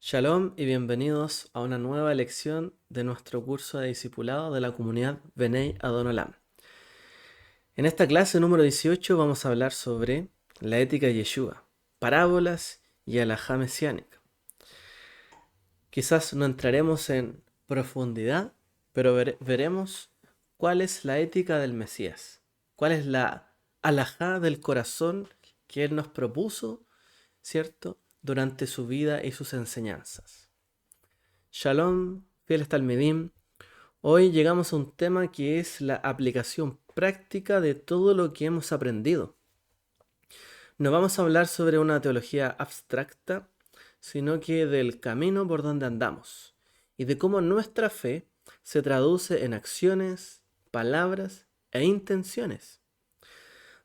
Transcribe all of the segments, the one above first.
Shalom y bienvenidos a una nueva lección de nuestro curso de discipulado de la comunidad Bnei Adon-Olam. En esta clase número 18 vamos a hablar sobre la ética de Yeshua, parábolas y alajá mesiánica. Quizás no entraremos en profundidad, pero veremos cuál es la ética del Mesías, cuál es la alajá del corazón que Él nos propuso, ¿cierto?, durante su vida y sus enseñanzas. Shalom, fieles talmidim. Hoy llegamos a un tema que es la aplicación práctica de todo lo que hemos aprendido. No vamos a hablar sobre una teología abstracta, sino que del camino por donde andamos y de cómo nuestra fe se traduce en acciones, palabras e intenciones.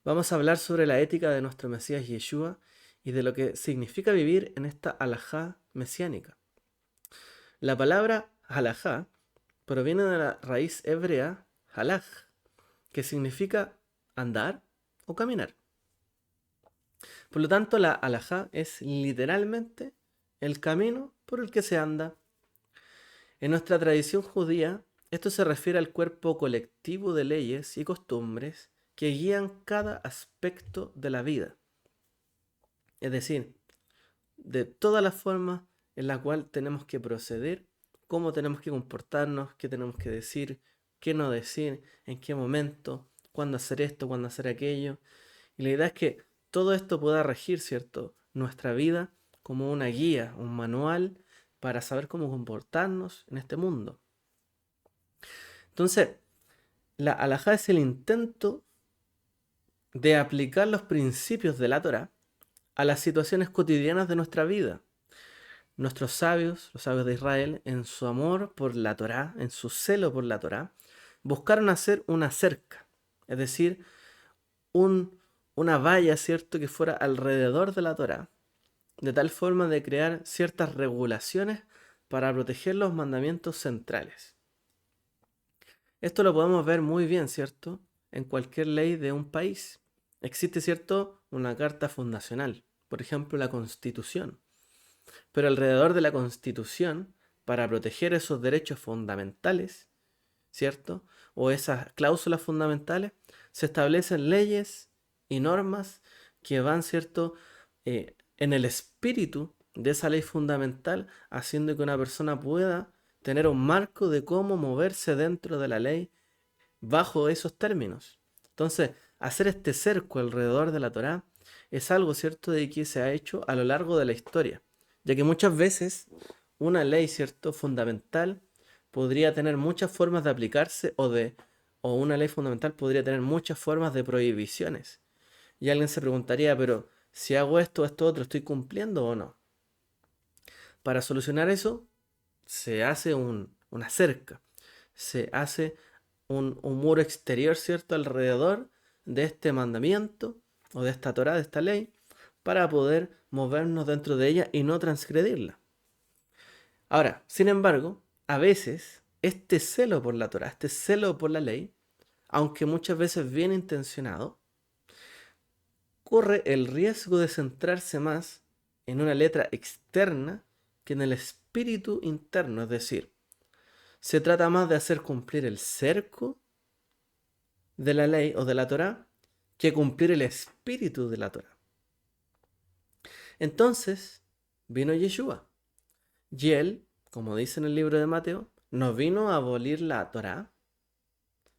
Vamos a hablar sobre la ética de nuestro Mesías Yeshua y de lo que significa vivir en esta alajá mesiánica. La palabra halajá proviene de la raíz hebrea halaj, que significa andar o caminar. Por lo tanto, la halajá es literalmente el camino por el que se anda. En nuestra tradición judía, esto se refiere al cuerpo colectivo de leyes y costumbres que guían cada aspecto de la vida. Es decir, de todas las formas en las cuales tenemos que proceder, cómo tenemos que comportarnos, qué tenemos que decir, qué no decir, en qué momento, cuándo hacer esto, cuándo hacer aquello. Y la idea es que todo esto pueda regir, ¿cierto?, nuestra vida como una guía, un manual para saber cómo comportarnos en este mundo. Entonces, la halajá es el intento de aplicar los principios de la Torá a las situaciones cotidianas de nuestra vida. Nuestros sabios, los sabios de Israel, en su amor por la Torá, en su celo por la Torá, buscaron hacer una cerca, es decir, una valla, ¿cierto?, que fuera alrededor de la Torá, de tal forma de crear ciertas regulaciones para proteger los mandamientos centrales. Esto lo podemos ver muy bien, ¿cierto?, en cualquier ley de un país. Existe, ¿cierto?, una carta fundacional, por ejemplo, la Constitución. Pero alrededor de la Constitución, para proteger esos derechos fundamentales, ¿cierto?, o esas cláusulas fundamentales, se establecen leyes y normas que van, ¿cierto?, en el espíritu de esa ley fundamental, haciendo que una persona pueda tener un marco de cómo moverse dentro de la ley bajo esos términos. Entonces, hacer este cerco alrededor de la Torá es algo, ¿cierto?, de que se ha hecho a lo largo de la historia, ya que muchas veces una ley, ¿cierto?, fundamental podría tener muchas formas de aplicarse o una ley fundamental podría tener muchas formas de prohibiciones. Y alguien se preguntaría, pero si hago esto o esto otro, ¿estoy cumpliendo o no? Para solucionar eso, se hace una cerca, se hace un muro exterior, ¿cierto?, alrededor de este mandamiento o de esta Torá, de esta ley, para poder movernos dentro de ella y no transgredirla. Ahora, sin embargo, a veces este celo por la Torá, este celo por la ley, aunque muchas veces bien intencionado, corre el riesgo de centrarse más en una letra externa que en el espíritu interno, es decir, se trata más de hacer cumplir el cerco de la ley o de la Torá que cumplir el espíritu de la Torá. Entonces vino Yeshua y él, como dice en el libro de Mateo, no vino a abolir la Torá,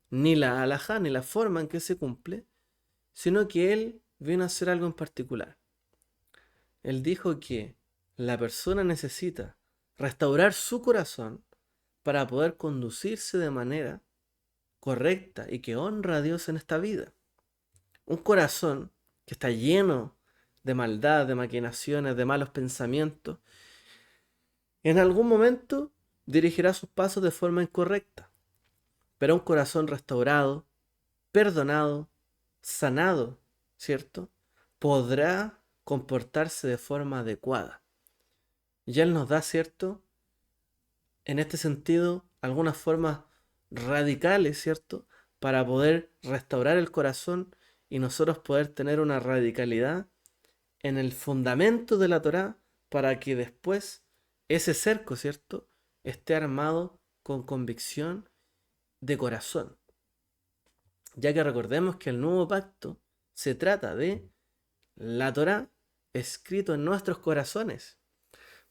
ni la halajá, ni la forma en que se cumple, sino que él vino a hacer algo en particular. Él dijo que la persona necesita restaurar su corazón para poder conducirse de manera correcta y que honra a Dios en esta vida. Un corazón que está lleno de maldad, de maquinaciones, de malos pensamientos, en algún momento dirigirá sus pasos de forma incorrecta. Pero un corazón restaurado, perdonado, sanado, ¿cierto?, podrá comportarse de forma adecuada. Y Él nos da, ¿cierto?, en este sentido, algunas formas radicales, ¿cierto?, para poder restaurar el corazón y nosotros poder tener una radicalidad en el fundamento de la Torá para que después ese cerco, ¿cierto?, esté armado con convicción de corazón. Ya que recordemos que el nuevo pacto se trata de la Torá escrito en nuestros corazones.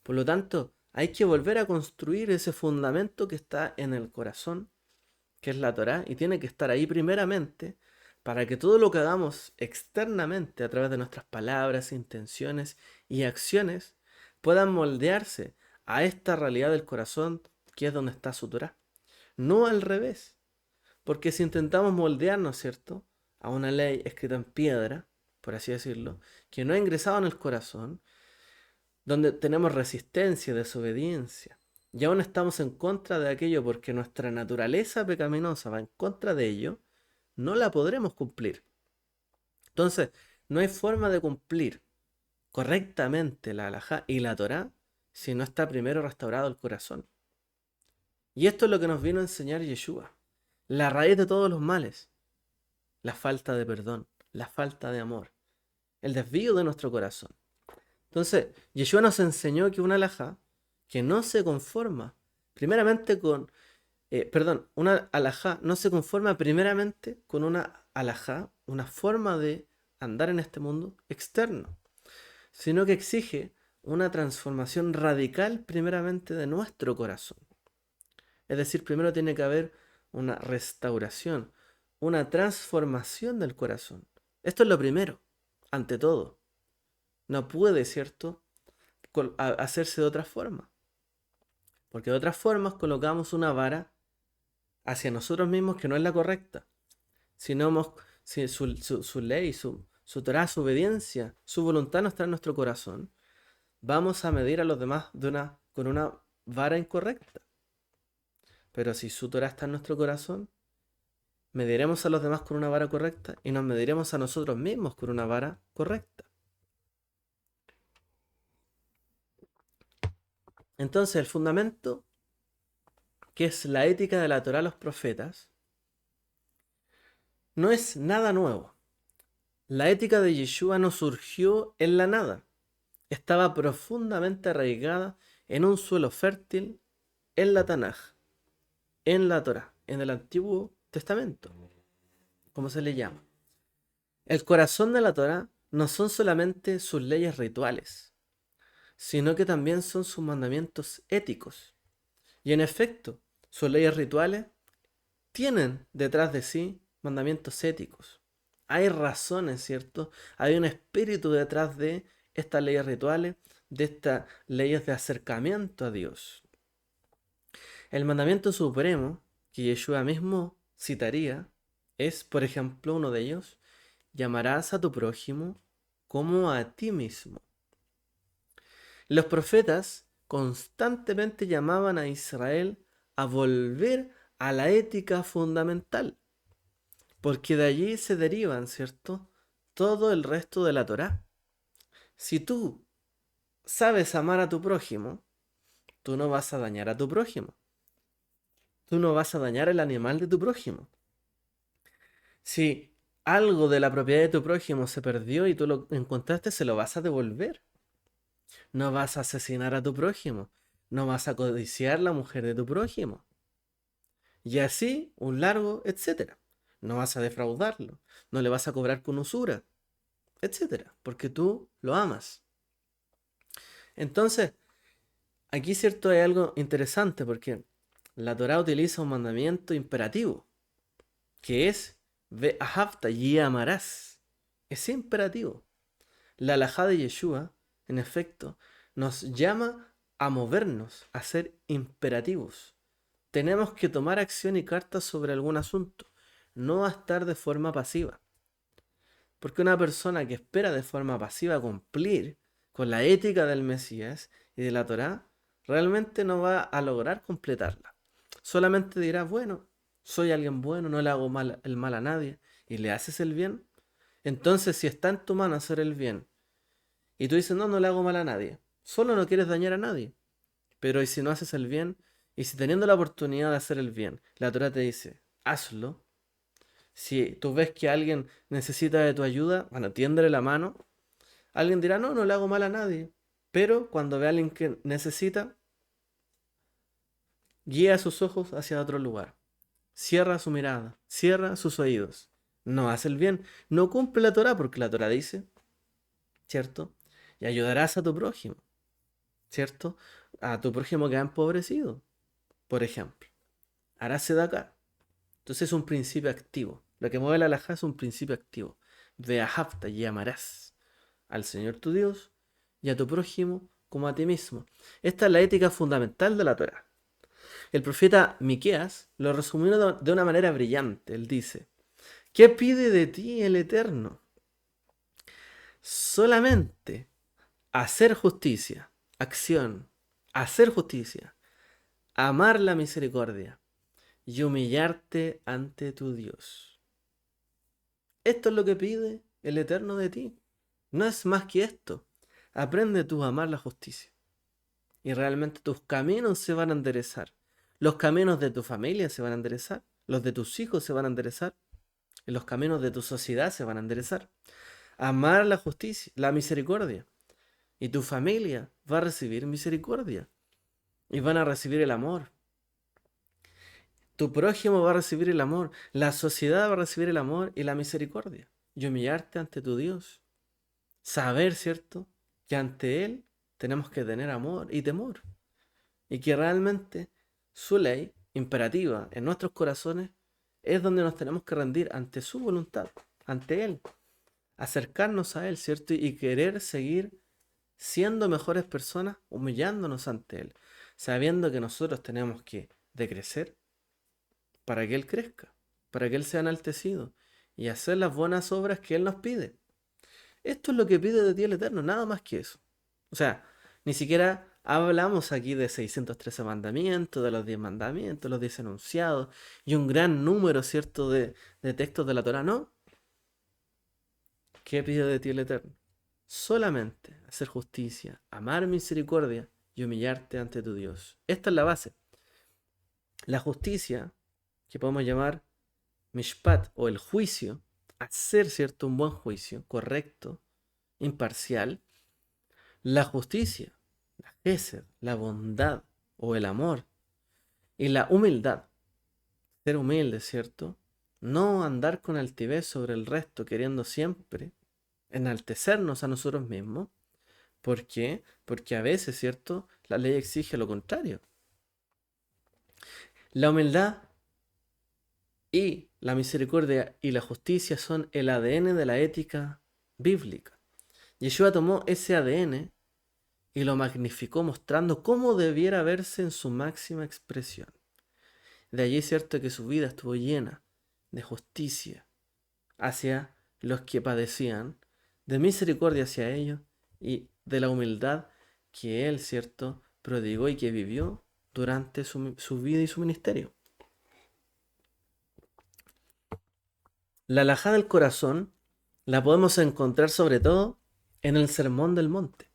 Por lo tanto, hay que volver a construir ese fundamento que está en el corazón, que es la Torá, y tiene que estar ahí primeramente para que todo lo que hagamos externamente a través de nuestras palabras, intenciones y acciones puedan moldearse a esta realidad del corazón que es donde está su Torá. No al revés. Porque si intentamos moldearnos, ¿cierto?, a una ley escrita en piedra, por así decirlo, que no ha ingresado en el corazón, donde tenemos resistencia, desobediencia, y aún estamos en contra de aquello porque nuestra naturaleza pecaminosa va en contra de ello, no la podremos cumplir. Entonces, no hay forma de cumplir correctamente la halajá y la Torá si no está primero restaurado el corazón. Y esto es lo que nos vino a enseñar Yeshua. La raíz de todos los males, la falta de perdón, la falta de amor, el desvío de nuestro corazón. Entonces, Yeshua nos enseñó que una halajá que no se conforma primeramente con, una halajá no se conforma primeramente con una halajá, una forma de andar en este mundo externo, sino que exige una transformación radical primeramente de nuestro corazón. Es decir, primero tiene que haber una restauración, una transformación del corazón. Esto es lo primero, ante todo. No puede, ¿cierto?, hacerse de otra forma. Porque de otras formas colocamos una vara hacia nosotros mismos que no es la correcta. Si su ley, su Torah, su obediencia, su voluntad no está en nuestro corazón, vamos a medir a los demás con una vara incorrecta. Pero si su Torah está en nuestro corazón, mediremos a los demás con una vara correcta y nos mediremos a nosotros mismos con una vara correcta. Entonces, el fundamento, que es la ética de la Torah a los profetas, no es nada nuevo. La ética de Yeshua no surgió en la nada. Estaba profundamente arraigada en un suelo fértil en la Tanaj, en la Torah, en el Antiguo Testamento, como se le llama. El corazón de la Torah no son solamente sus leyes rituales, sino que también son sus mandamientos éticos. Y en efecto, sus leyes rituales tienen detrás de sí mandamientos éticos. Hay razones, ¿cierto? Hay un espíritu detrás de estas leyes rituales, de estas leyes de acercamiento a Dios. El mandamiento supremo, que Yeshua mismo citaría, es, por ejemplo, uno de ellos: llamarás a tu prójimo como a ti mismo. Los profetas constantemente llamaban a Israel a volver a la ética fundamental, porque de allí se derivan, ¿cierto?, todo el resto de la Torá. Si tú sabes amar a tu prójimo, tú no vas a dañar a tu prójimo. Tú no vas a dañar el animal de tu prójimo. Si algo de la propiedad de tu prójimo se perdió y tú lo encontraste, se lo vas a devolver. No vas a asesinar a tu prójimo. No vas a codiciar la mujer de tu prójimo. Y así, un largo, etcétera. No vas a defraudarlo. No le vas a cobrar con usura, etcétera. Porque tú lo amas. Entonces, aquí, cierto, hay algo interesante porque la Torá utiliza un mandamiento imperativo, que es ve ahavta, y amarás. Es imperativo. La halajá de Yeshua, en efecto, nos llama a movernos, a ser imperativos. Tenemos que tomar acción y cartas sobre algún asunto, no a estar de forma pasiva. Porque una persona que espera de forma pasiva cumplir con la ética del Mesías y de la Torá, realmente no va a lograr completarla. Solamente dirá, bueno, soy alguien bueno, no le hago el mal a nadie, y le haces el bien. Entonces, si está en tu mano hacer el bien, y tú dices, no, no le hago mal a nadie, solo no quieres dañar a nadie. Pero ¿y si no haces el bien? Y si teniendo la oportunidad de hacer el bien, la Torá te dice, hazlo. Si tú ves que alguien necesita de tu ayuda, bueno, tiéndele la mano. Alguien dirá, no, no le hago mal a nadie. Pero cuando ve a alguien que necesita, guía sus ojos hacia otro lugar, cierra su mirada, cierra sus oídos, no hace el bien, no cumple la Torá porque la Torá dice, ¿cierto? Y ayudarás a tu prójimo, ¿cierto? A tu prójimo que ha empobrecido, por ejemplo. Harás sedacá. Entonces es un principio activo. Lo que mueve la halajá es un principio activo. Veahafta, y amarás al Señor tu Dios y a tu prójimo como a ti mismo. Esta es la ética fundamental de la Torá. El profeta Miqueas lo resumió de una manera brillante. Él dice, ¿qué pide de ti el Eterno? Solamente hacer justicia, acción, hacer justicia, amar la misericordia y humillarte ante tu Dios. Esto es lo que pide el Eterno de ti. No es más que esto. Aprende tú a amar la justicia. Y realmente tus caminos se van a enderezar. Los caminos de tu familia se van a enderezar. Los de tus hijos se van a enderezar. Y los caminos de tu sociedad se van a enderezar. Amar la justicia, la misericordia. Y tu familia va a recibir misericordia. Y van a recibir el amor. Tu prójimo va a recibir el amor. La sociedad va a recibir el amor y la misericordia. Y humillarte ante tu Dios. Saber, ¿cierto?, que ante Él tenemos que tener amor y temor. Y que realmente su ley imperativa en nuestros corazones es donde nos tenemos que rendir ante su voluntad, ante Él. Acercarnos a Él, ¿cierto? Y querer seguir siendo mejores personas, humillándonos ante Él, sabiendo que nosotros tenemos que decrecer para que Él crezca, para que Él sea enaltecido y hacer las buenas obras que Él nos pide. Esto es lo que pide de ti el Eterno, nada más que eso. O sea, ni siquiera hablamos aquí de 613 mandamientos, de los 10 mandamientos, los 10 enunciados y un gran número, ¿cierto?, de textos de la Torah. No. ¿Qué pide de ti el Eterno? Solamente hacer justicia, amar misericordia y humillarte ante tu Dios. Esta es la base. La justicia, que podemos llamar mishpat o el juicio, hacer, ¿cierto?, un buen juicio, correcto, imparcial. La justicia, la gesed, la bondad o el amor y la humildad. Ser humilde, ¿cierto? No andar con altivez sobre el resto, queriendo siempre enaltecernos a nosotros mismos. ¿Por qué? Porque a veces, ¿cierto?, la ley exige lo contrario. La humildad y la misericordia y la justicia son el ADN de la ética bíblica. Yeshua tomó ese ADN y lo magnificó mostrando cómo debiera verse en su máxima expresión. De allí es cierto que su vida estuvo llena de justicia hacia los que padecían, de misericordia hacia ellos y de la humildad que él, cierto, prodigó y que vivió durante su vida y su ministerio. La alajá del corazón la podemos encontrar sobre todo en el Sermón del Monte.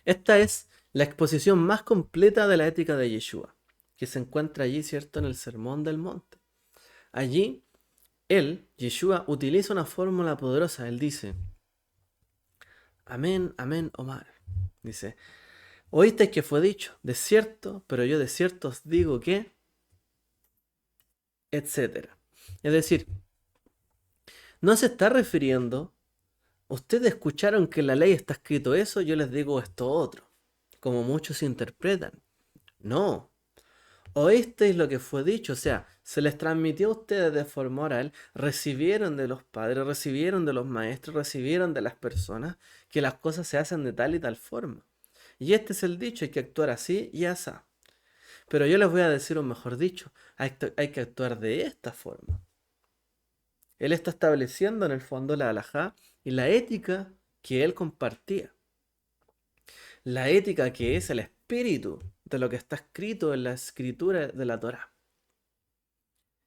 Esta es la exposición más completa de la ética de Yeshua, que se encuentra allí, ¿cierto?, en el Sermón del Monte. Allí, él, Yeshua, utiliza una fórmula poderosa. Él dice, amén, amén, Omar. Dice, oísteis que fue dicho, de cierto, pero yo de cierto os digo que, etcétera. Es decir, no se está refiriendo, ustedes escucharon que en la ley está escrito eso, yo les digo esto otro, como muchos interpretan. No, oísteis lo que fue dicho, o sea, se les transmitió a ustedes de forma oral, recibieron de los padres, recibieron de los maestros, recibieron de las personas que las cosas se hacen de tal y tal forma. Y este es el dicho, hay que actuar así y así. Pero yo les voy a decir un mejor dicho, hay que actuar de esta forma. Él está estableciendo en el fondo la halajá y la ética que él compartía. La ética que es el espíritu de lo que está escrito en la escritura de la Torá.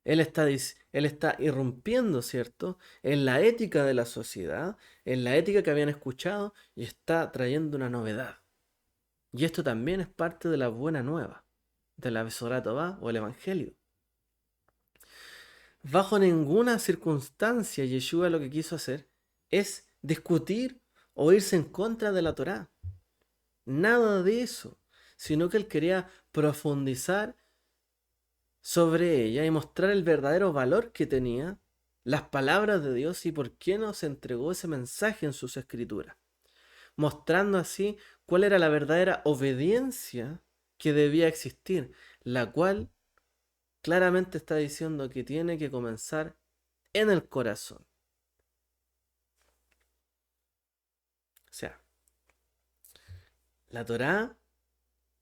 Él está irrumpiendo, ¿cierto?, en la ética de la sociedad, en la ética que habían escuchado y está trayendo una novedad. Y esto también es parte de la buena nueva, de la Besorá Tová o el Evangelio. Bajo ninguna circunstancia Yeshua lo que quiso hacer es discutir o irse en contra de la Torá. Nada de eso. sino que él quería profundizar sobre ella y mostrar el verdadero valor que tenía las palabras de Dios y por qué nos entregó ese mensaje en sus escrituras, mostrando así cuál era la verdadera obediencia que debía existir, la cual claramente está diciendo que tiene que comenzar en el corazón. O sea, la Torá,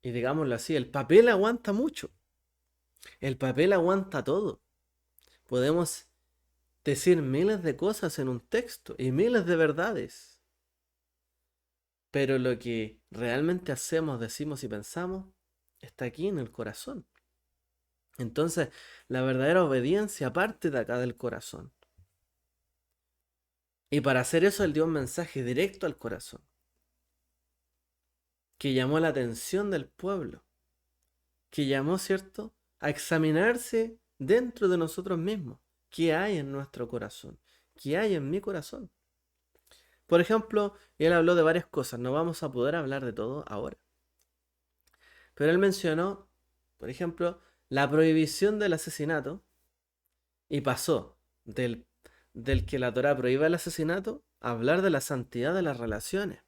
y digámoslo así, el papel aguanta mucho, el papel aguanta todo. Podemos decir miles de cosas en un texto y miles de verdades, pero lo que realmente hacemos, decimos y pensamos está aquí en el corazón. Entonces, la verdadera obediencia parte de acá del corazón. Y para hacer eso, él dio un mensaje directo al corazón, que llamó la atención del pueblo, que llamó, ¿cierto?, a examinarse dentro de nosotros mismos. ¿Qué hay en nuestro corazón? ¿Qué hay en mi corazón? Por ejemplo, él habló de varias cosas, no vamos a poder hablar de todo ahora. Pero él mencionó, por ejemplo, la prohibición del asesinato y pasó del que la Torá prohíbe el asesinato a hablar de la santidad de las relaciones.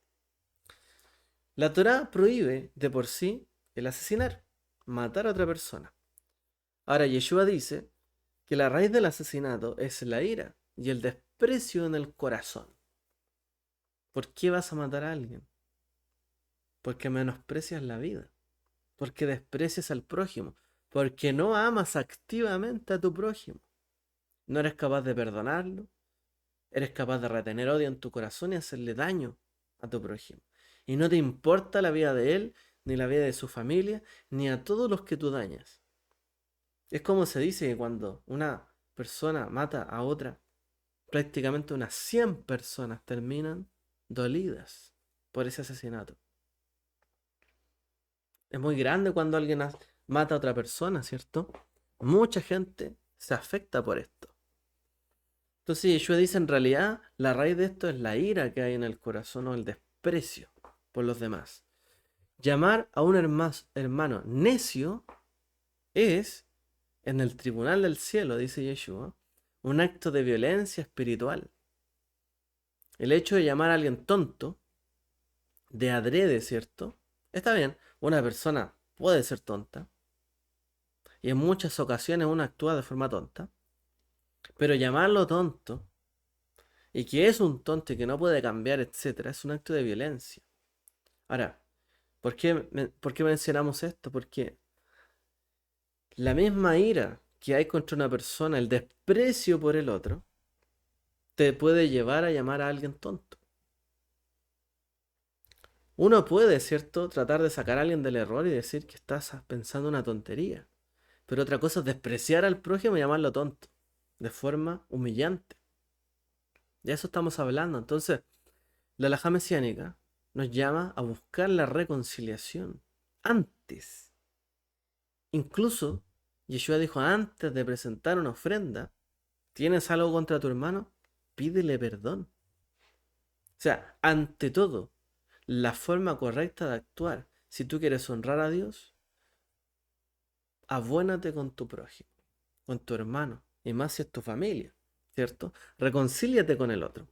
La Torá prohíbe de por sí el asesinar, matar a otra persona. Ahora Yeshua dice que la raíz del asesinato es la ira y el desprecio en el corazón. ¿Por qué vas a matar a alguien? Porque menosprecias la vida, porque desprecias al prójimo, porque no amas activamente a tu prójimo. No eres capaz de perdonarlo, eres capaz de retener odio en tu corazón y hacerle daño a tu prójimo. Y no te importa la vida de él, ni la vida de su familia, ni a todos los que tú dañas. Es como se dice que cuando una persona mata a otra, prácticamente unas 100 personas terminan dolidas por ese asesinato. Es muy grande cuando alguien mata a otra persona, ¿cierto? Mucha gente se afecta por esto. Entonces Yeshua dice, en realidad, la raíz de esto es la ira que hay en el corazón o el desprecio por los demás. Llamar a un hermano necio es, en el tribunal del cielo, dice Yeshua, un acto de violencia espiritual. El hecho de llamar a alguien tonto, de adrede, ¿cierto? Está bien, una persona puede ser tonta, y en muchas ocasiones uno actúa de forma tonta, pero llamarlo tonto, y que es un tonto y que no puede cambiar, etcétera, es un acto de violencia. Ahora, ¿por qué mencionamos esto? Porque la misma ira que hay contra una persona, el desprecio por el otro, te puede llevar a llamar a alguien tonto. Uno puede, ¿cierto?, tratar de sacar a alguien del error y decir que estás pensando una tontería. Pero otra cosa es despreciar al prójimo y llamarlo tonto, de forma humillante. De eso estamos hablando. Entonces, la halajá mesiánica nos llama a buscar la reconciliación antes. Incluso, Yeshua dijo, antes de presentar una ofrenda, ¿tienes algo contra tu hermano? Pídele perdón. O sea, ante todo, la forma correcta de actuar, si tú quieres honrar a Dios, abuénate con tu prójimo, con tu hermano, y más si es tu familia, ¿cierto? Reconcíliate con el otro,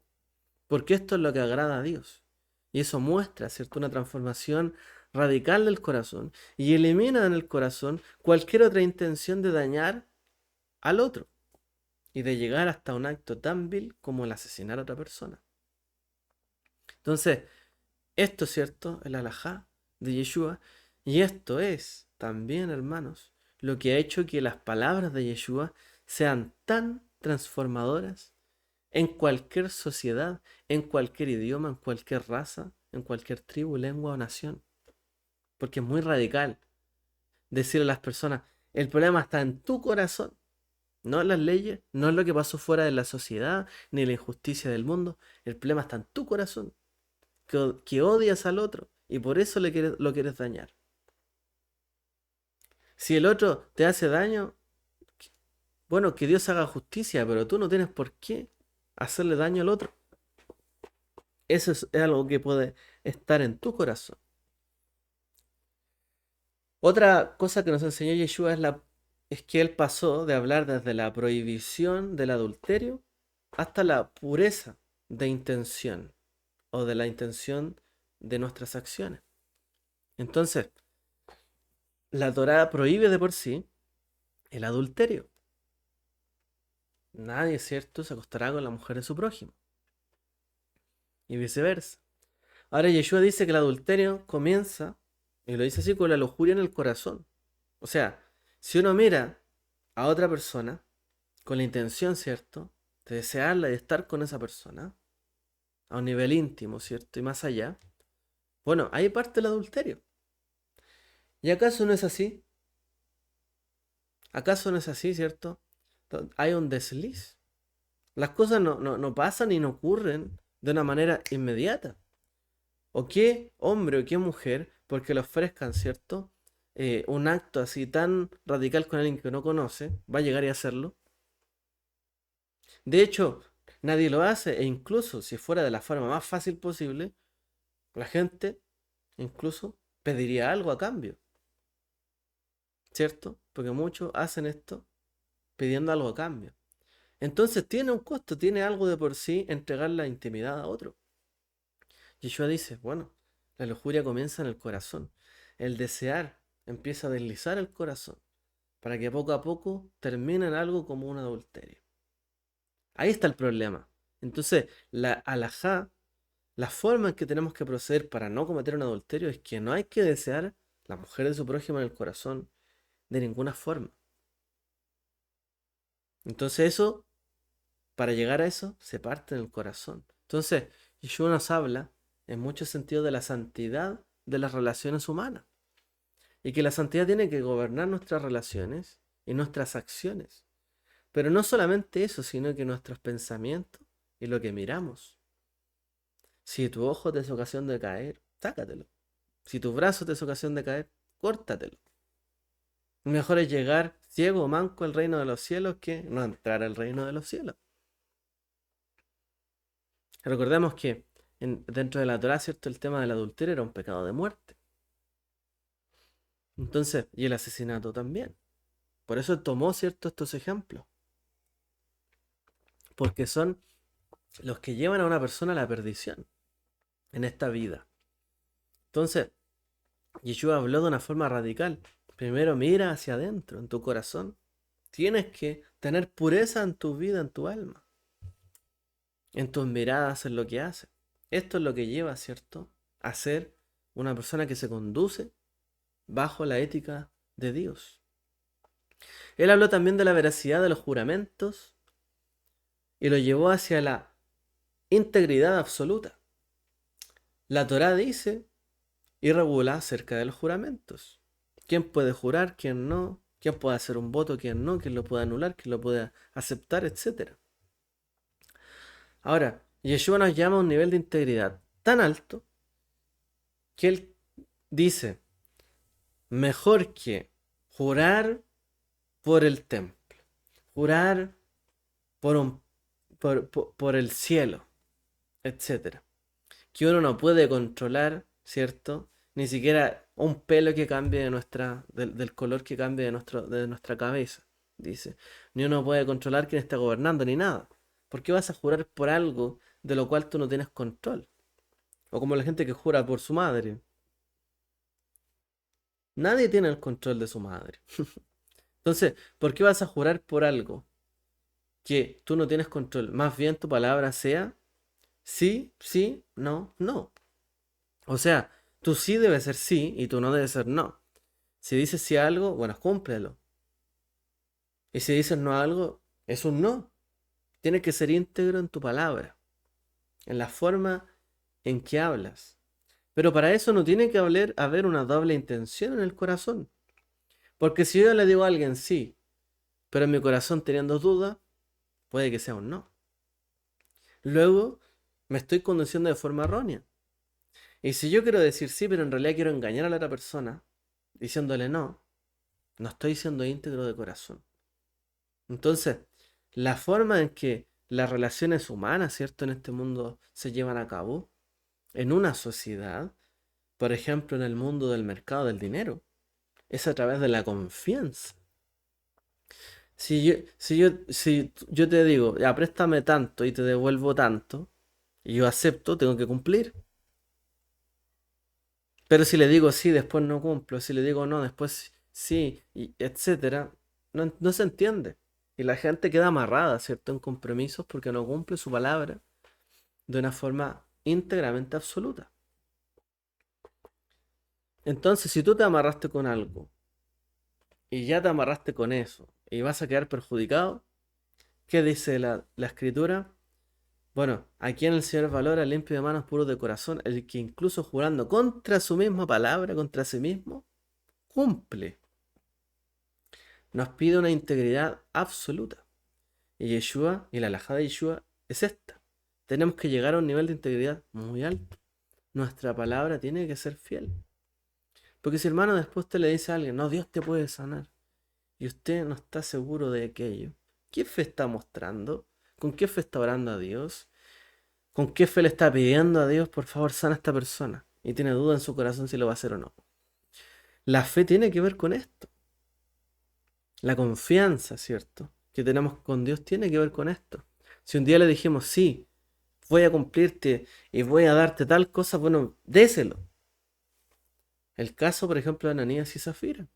porque esto es lo que agrada a Dios. Y eso muestra, ¿cierto?, una transformación radical del corazón y elimina en el corazón cualquier otra intención de dañar al otro y de llegar hasta un acto tan vil como el asesinar a otra persona. Entonces, esto, ¿cierto?, el alajá de Yeshua, y esto es también, hermanos, lo que ha hecho que las palabras de Yeshua sean tan transformadoras en cualquier sociedad, en cualquier idioma, en cualquier raza, en cualquier tribu, lengua o nación. Porque es muy radical decirle a las personas, el problema está en tu corazón, no en las leyes, no en lo que pasó fuera de la sociedad, ni en la injusticia del mundo. El problema está en tu corazón, que odias al otro y por eso lo quieres dañar. Si el otro te hace daño, bueno, que Dios haga justicia, pero tú no tienes por qué hacerle daño al otro. Eso es algo que puede estar en tu corazón. Otra cosa que nos enseñó Yeshua es que él pasó de hablar desde la prohibición del adulterio hasta la pureza de intención o de la intención de nuestras acciones. Entonces, la Torá prohíbe de por sí el adulterio. Nadie, ¿cierto?, se acostará con la mujer de su prójimo. Y viceversa. Ahora Yeshua dice que el adulterio comienza, y lo dice así, con la lujuria en el corazón. O sea, si uno mira a otra persona con la intención, ¿cierto?, de desearla y de estar con esa persona, a un nivel íntimo, ¿cierto?, y más allá, bueno, ahí parte el adulterio. ¿Y acaso no es así? ¿Acaso no es así, ¿cierto? Hay un desliz. Las cosas no pasan y no ocurren de una manera inmediata. O qué hombre o qué mujer, porque le ofrezcan, ¿cierto? Un acto así tan radical con alguien que no conoce, va a llegar y hacerlo. De hecho, nadie lo hace, e incluso si fuera de la forma más fácil posible, la gente incluso pediría algo a cambio, ¿cierto? Porque muchos hacen esto pidiendo algo a cambio. Entonces tiene un costo, tiene algo de por sí entregar la intimidad a otro. Yeshua dice, bueno, la lujuria comienza en el corazón. El desear empieza a deslizar el corazón para que poco a poco termine en algo como un adulterio. Ahí está el problema. Entonces, la alajá, la forma en que tenemos que proceder para no cometer un adulterio es que no hay que desear la mujer de su prójimo en el corazón de ninguna forma. Entonces eso, para llegar a eso, se parte en el corazón. Entonces, Yeshua nos habla en muchos sentidos de la santidad de las relaciones humanas. Y que la santidad tiene que gobernar nuestras relaciones y nuestras acciones. Pero no solamente eso, sino que nuestros pensamientos y lo que miramos. Si tu ojo te es ocasión de caer, sácatelo. Si tu brazo te es ocasión de caer, córtatelo. Mejor es llegar ciego o manco al reino de los cielos que no entrar al reino de los cielos. Recordemos que dentro de la Torah, ¿cierto?, el tema del adulterio era un pecado de muerte. Entonces, y el asesinato también. Por eso tomó, ¿cierto?, estos ejemplos. Porque son los que llevan a una persona a la perdición en esta vida. Entonces, Yeshua habló de una forma radical. Primero mira hacia adentro, en tu corazón. Tienes que tener pureza en tu vida, en tu alma, en tus miradas, en lo que haces. Esto es lo que lleva, ¿cierto?, a ser una persona que se conduce bajo la ética de Dios. Él habló también de la veracidad de los juramentos y lo llevó hacia la integridad absoluta. La Torá dice y regula acerca de los juramentos. ¿Quién puede jurar? ¿Quién no? ¿Quién puede hacer un voto? ¿Quién no? ¿Quién lo puede anular? ¿Quién lo puede aceptar? Etcétera. Ahora, Yeshua nos llama a un nivel de integridad tan alto que él dice, mejor que jurar por el templo, jurar por, por el cielo, etcétera, que uno no puede controlar, ¿cierto? Ni siquiera un pelo que cambie del color que cambie de nuestra cabeza, dice. Ni uno puede controlar quién está gobernando, ni nada. ¿Por qué vas a jurar por algo de lo cual tú no tienes control? O como la gente que jura por su madre. Nadie tiene el control de su madre. Entonces, ¿por qué vas a jurar por algo que tú no tienes control? Más bien tu palabra sea sí, sí, no, no. O sea, tu sí debe ser sí y tu no debe ser no. Si dices sí a algo, bueno, cúmplelo. Y si dices no a algo, es un no. Tienes que ser íntegro en tu palabra, en la forma en que hablas. Pero para eso no tiene que haber una doble intención en el corazón. Porque si yo le digo a alguien sí, pero en mi corazón teniendo dudas, puede que sea un no. Luego me estoy conduciendo de forma errónea. Y si yo quiero decir sí, pero en realidad quiero engañar a la otra persona, diciéndole no, no estoy siendo íntegro de corazón. Entonces, la forma en que las relaciones humanas, ¿cierto?, en este mundo se llevan a cabo, en una sociedad, por ejemplo, en el mundo del mercado del dinero, es a través de la confianza. Si yo te digo, ya préstame tanto y te devuelvo tanto, y yo acepto, tengo que cumplir. Pero si le digo sí, después no cumplo. Si le digo no, después sí, y etcétera, no se entiende. Y la gente queda amarrada, ¿cierto? En compromisos porque no cumple su palabra de una forma íntegramente absoluta. Entonces, si tú te amarraste con algo y ya te amarraste con eso y vas a quedar perjudicado, ¿qué dice la escritura? Bueno, aquí en el Señor valora limpio de manos, puro de corazón, el que incluso jurando contra su misma palabra, contra sí mismo, cumple. Nos pide una integridad absoluta. Y Yeshua, y la alajá de Yeshua es esta. Tenemos que llegar a un nivel de integridad muy alto. Nuestra palabra tiene que ser fiel. Porque si hermano después usted le dice a alguien, no, Dios te puede sanar, y usted no está seguro de aquello, ¿qué fe está mostrando? ¿Con qué fe está orando a Dios? ¿Con qué fe le está pidiendo a Dios, por favor, sana a esta persona? Y tiene duda en su corazón si lo va a hacer o no. La fe tiene que ver con esto. La confianza, ¿cierto? Que tenemos con Dios tiene que ver con esto. Si un día le dijimos, sí, voy a cumplirte y voy a darte tal cosa, bueno, déselo. El caso, por ejemplo, de Ananías y Zafira.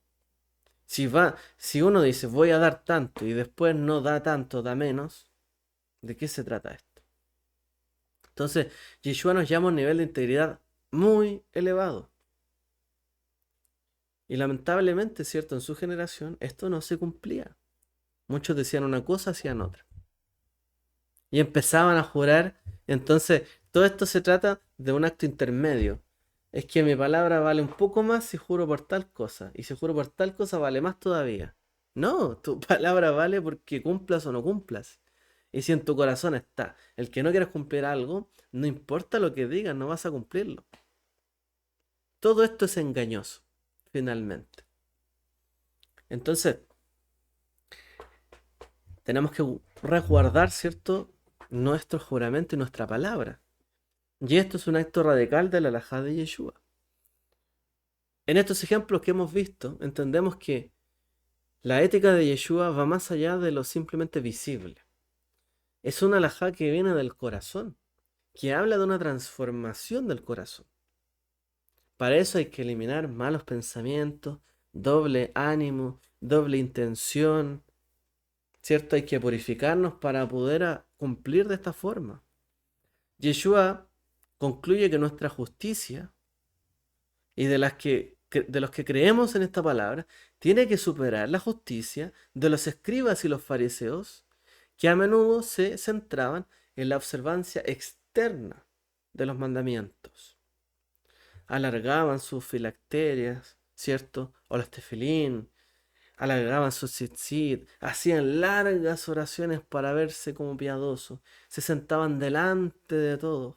Si uno dice, voy a dar tanto y después no da tanto, da menos, ¿de qué se trata esto? Entonces, Yeshua nos llama a un nivel de integridad muy elevado. Y lamentablemente, ¿cierto? En su generación esto no se cumplía. Muchos decían una cosa, hacían otra. Y empezaban a jurar. Entonces, todo esto se trata de un acto intermedio. Es que mi palabra vale un poco más si juro por tal cosa. Y si juro por tal cosa vale más todavía. No, tu palabra vale porque cumplas o no cumplas. Y si en tu corazón está el que no quieres cumplir algo, no importa lo que digas, no vas a cumplirlo. Todo esto es engañoso, finalmente. Entonces, tenemos que resguardar, ¿cierto? Nuestro juramento y nuestra palabra. Y esto es un acto radical de la alajá de Yeshua. En estos ejemplos que hemos visto, entendemos que la ética de Yeshua va más allá de lo simplemente visible. Es una alajá que viene del corazón, que habla de una transformación del corazón. Para eso hay que eliminar malos pensamientos, doble ánimo, doble intención, ¿cierto? Hay que purificarnos para poder cumplir de esta forma. Yeshua concluye que nuestra justicia y de los que creemos en esta palabra tiene que superar la justicia de los escribas y los fariseos que a menudo se centraban en la observancia externa de los mandamientos. Alargaban sus filacterias, ¿cierto? O los tefilín, alargaban sus tzitzit, hacían largas oraciones para verse como piadosos, se sentaban delante de todos,